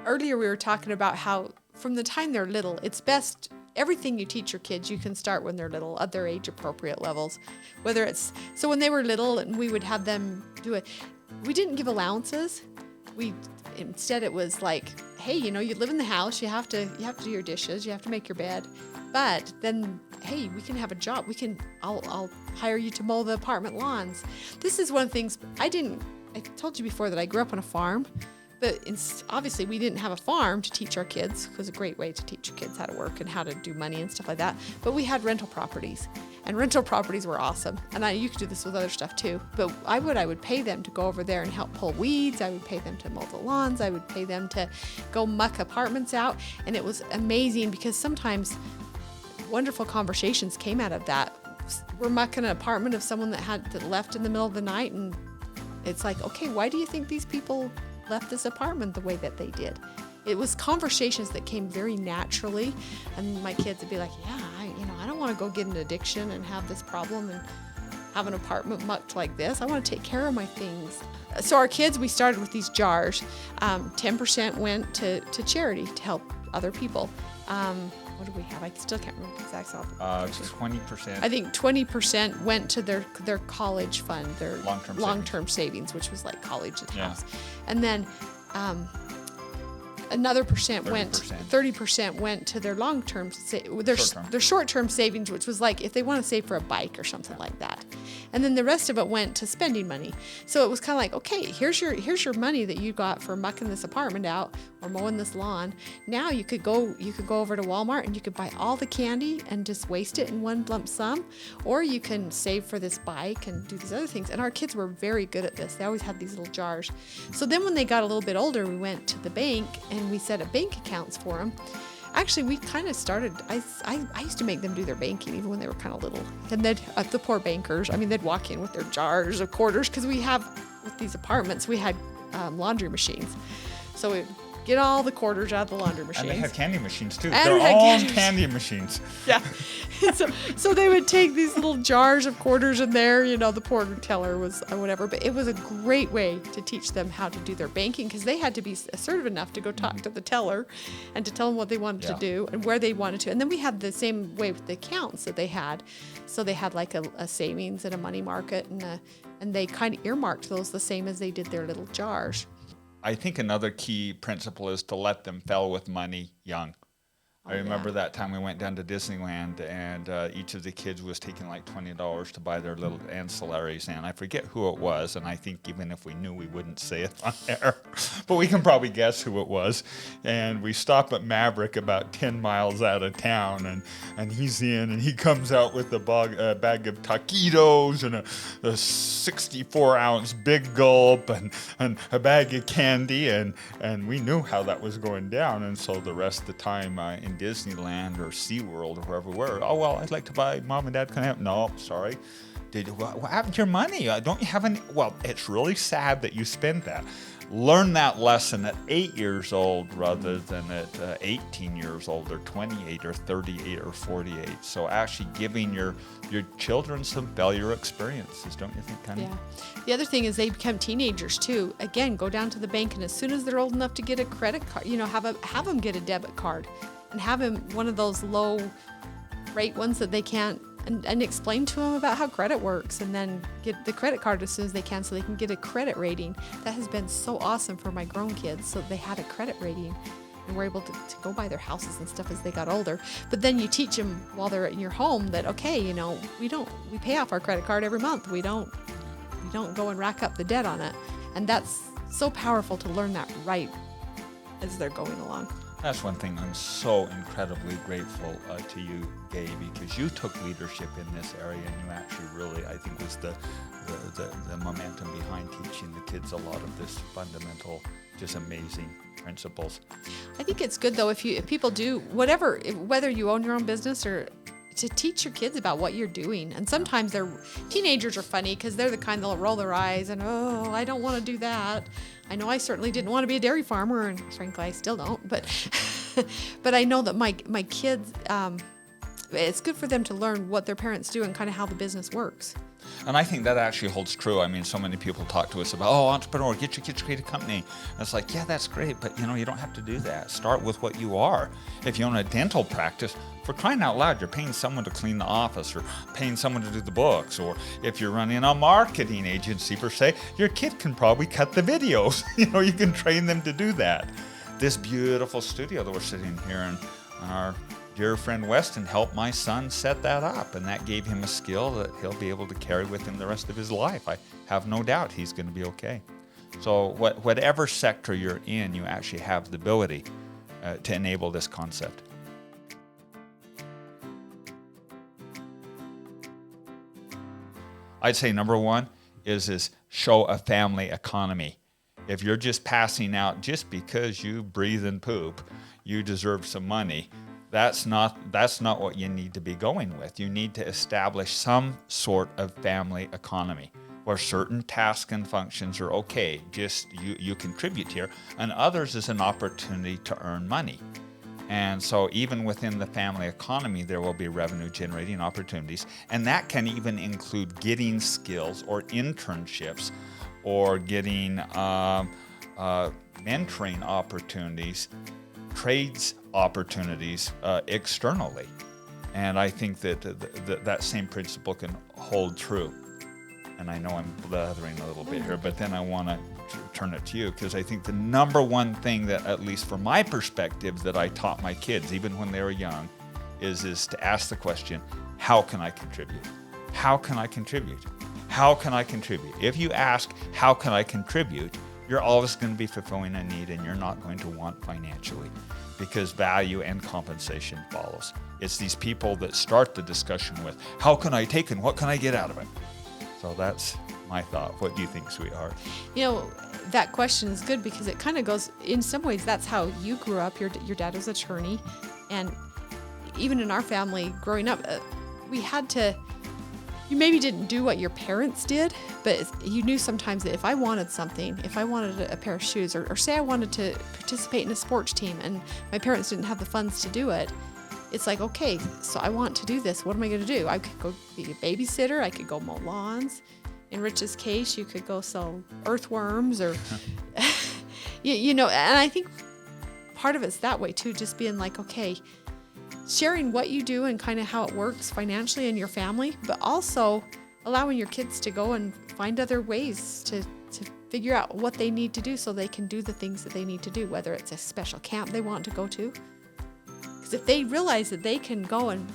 earlier we were talking about how from the time they're little, it's best, everything you teach your kids, you can start when they're little at their age appropriate levels. Whether it's, so when they were little and we would have them do it, we didn't give allowances. Instead it was like, hey, you live in the house, you have to do your dishes, you have to make your bed. But then, hey, we can have a job. I'll hire you to mow the apartment lawns. This is one of the things I told you before that I grew up on a farm. But obviously we didn't have a farm to teach our kids. It was a great way to teach your kids how to work and how to do money and stuff like that. But we had rental properties, and rental properties were awesome. And you could do this with other stuff too. But I would pay them to go over there and help pull weeds. I would pay them to mow the lawns. I would pay them to go muck apartments out. And it was amazing because sometimes wonderful conversations came out of that. We're mucking an apartment of someone that left in the middle of the night, and it's like, okay, why do you think these people left this apartment the way that they did? It was conversations that came very naturally, and my kids would be like, yeah, I don't want to go get an addiction and have this problem and have an apartment mucked like this. I want to take care of my things. So our kids, we started with these jars. 10% went to charity to help other people. What do we have? I still can't remember the exact amount. 20%. I think 20% went to their college fund, their long-term savings, which was like college at house. And then another 30% went to their long-term, their short-term savings, which was like if they want to save for a bike or something like that. And then the rest of it went to spending money. So it was kind of like, okay, here's your money that you got for mucking this apartment out or mowing this lawn. Now you could go over to Walmart and you could buy all the candy and just waste it in one lump sum, or you can save for this bike and do these other things. And our kids were very good at this. They always had these little jars. So then when they got a little bit older, we went to the bank and we set up bank accounts for them. Actually, we kind of started, I used to make them do their banking even when they were kind of little. And the poor bankers, they'd walk in with their jars of quarters, because with these apartments, we had laundry machines. So we'd get all the quarters out of the laundry machines. And they had candy machines too. They're all candy machines. Yeah. So they would take these little jars of quarters in there, the poor teller was whatever, but it was a great way to teach them how to do their banking, because they had to be assertive enough to go talk to the teller and to tell them what they wanted to do and where they wanted to. And then we had the same way with the accounts that they had. So they had like a savings and a money market, and they kind of earmarked those the same as they did their little jars. I think another key principle is to let them fail with money young. I remember that time we went down to Disneyland, and each of the kids was taking like $20 to buy their little ancillaries, and I forget who it was, and I think even if we knew, we wouldn't say it on air, but we can probably guess who it was. And we stop at Maverick about 10 miles out of town, and he's in, and he comes out with a bag of taquitos and a 64-ounce Big Gulp and a bag of candy, and we knew how that was going down. And so the rest of the time in Disneyland or SeaWorld or wherever we were, oh, well, I'd like to buy, Mom and Dad, can I have? No, sorry. What happened to your money? Don't you have any? Well, it's really sad that you spent that. Learn that lesson at 8 years old rather than at 18 years old or 28 or 38 or 48. So actually giving your children some failure experiences, don't you think, Connie? Yeah. The other thing is they become teenagers too. Again, go down to the bank, and as soon as they're old enough to get a credit card, have them get a debit card, and have them one of those low rate ones that they can't, and explain to them about how credit works, and then get the credit card as soon as they can so they can get a credit rating. That has been so awesome for my grown kids. So they had a credit rating and were able to go buy their houses and stuff as they got older. But then you teach them while they're in your home that, okay, we pay off our credit card every month. We don't go and rack up the debt on it. And that's so powerful to learn that right as they're going along. That's one thing I'm so incredibly grateful to you, Gaye, because you took leadership in this area, and you actually really, I think, was the momentum behind teaching the kids a lot of this fundamental, just amazing principles. I think it's good, though, if people do whatever, whether you own your own business or to teach your kids about what you're doing. And sometimes teenagers are funny because they're the kind that'll roll their eyes and, oh, I don't want to do that. I know I certainly didn't want to be a dairy farmer, and frankly, I still don't. But I know that my kids, it's good for them to learn what their parents do and kind of how the business works. And I think that actually holds true. I mean, so many people talk to us about, entrepreneur, get your kids to create a company. And it's like, yeah, that's great, but you don't have to do that. Start with what you are. If you own a dental practice, for crying out loud, you're paying someone to clean the office or paying someone to do the books. Or if you're running a marketing agency per se, your kid can probably cut the videos. You can train them to do that. This beautiful studio that we're sitting here in, our dear friend Weston helped my son set that up, and that gave him a skill that he'll be able to carry with him the rest of his life. I have no doubt he's going to be okay. So whatever sector you're in, you actually have the ability to enable this concept. I'd say number one is show a family economy. If you're just passing out just because you breathe and poop, you deserve some money. That's not what you need to be going with. You need to establish some sort of family economy where certain tasks and functions are okay, just you contribute here, and others is an opportunity to earn money. And so even within the family economy, there will be revenue generating opportunities, and that can even include getting skills or internships or getting mentoring opportunities, trades opportunities externally. And I think that same principle can hold true. And I know I'm blathering a little bit here, but then I want to turn it to you, because I think the number one thing that, at least from my perspective, that I taught my kids, even when they were young, is to ask the question, how can I contribute? How can I contribute? How can I contribute? If you ask, how can I contribute, you're always going to be fulfilling a need, and you're not going to want financially, because value and compensation follows. It's these people that start the discussion with, how can I take and what can I get out of it? So that's my thought. What do you think, sweetheart? That question is good because it kind of goes, in some ways, that's how you grew up. Your dad was an attorney. And even in our family growing up, we had to, you maybe didn't do what your parents did, but you knew sometimes that if I wanted something, if I wanted a pair of shoes, or say I wanted to participate in a sports team and my parents didn't have the funds to do it, it's like, okay, so I want to do this. What am I going to do? I could go be a babysitter. I could go mow lawns. In Rich's case, you could go sell earthworms or, and I think part of it's that way too, just being like, okay, sharing what you do and kind of how it works financially in your family, but also allowing your kids to go and find other ways to figure out what they need to do so they can do the things that they need to do, whether it's a special camp they want to go to. Because if they realize that they can go and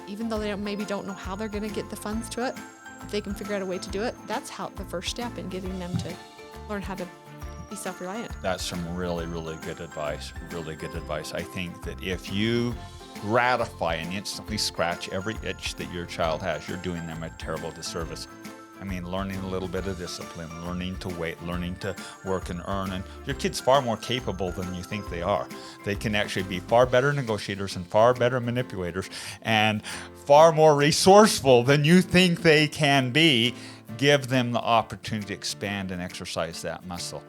even though they maybe don't know how they're going to get the funds to it, if they can figure out a way to do it, that's how the first step in getting them to learn how to be self-reliant. That's some really, really good advice. Really good advice. I think that if you gratify and instantly scratch every itch that your child has, you're doing them a terrible disservice. I mean, learning a little bit of discipline, learning to wait, learning to work and earn. And your kid's far more capable than you think they are. They can actually be far better negotiators and far better manipulators and far more resourceful than you think they can be. Give them the opportunity to expand and exercise that muscle.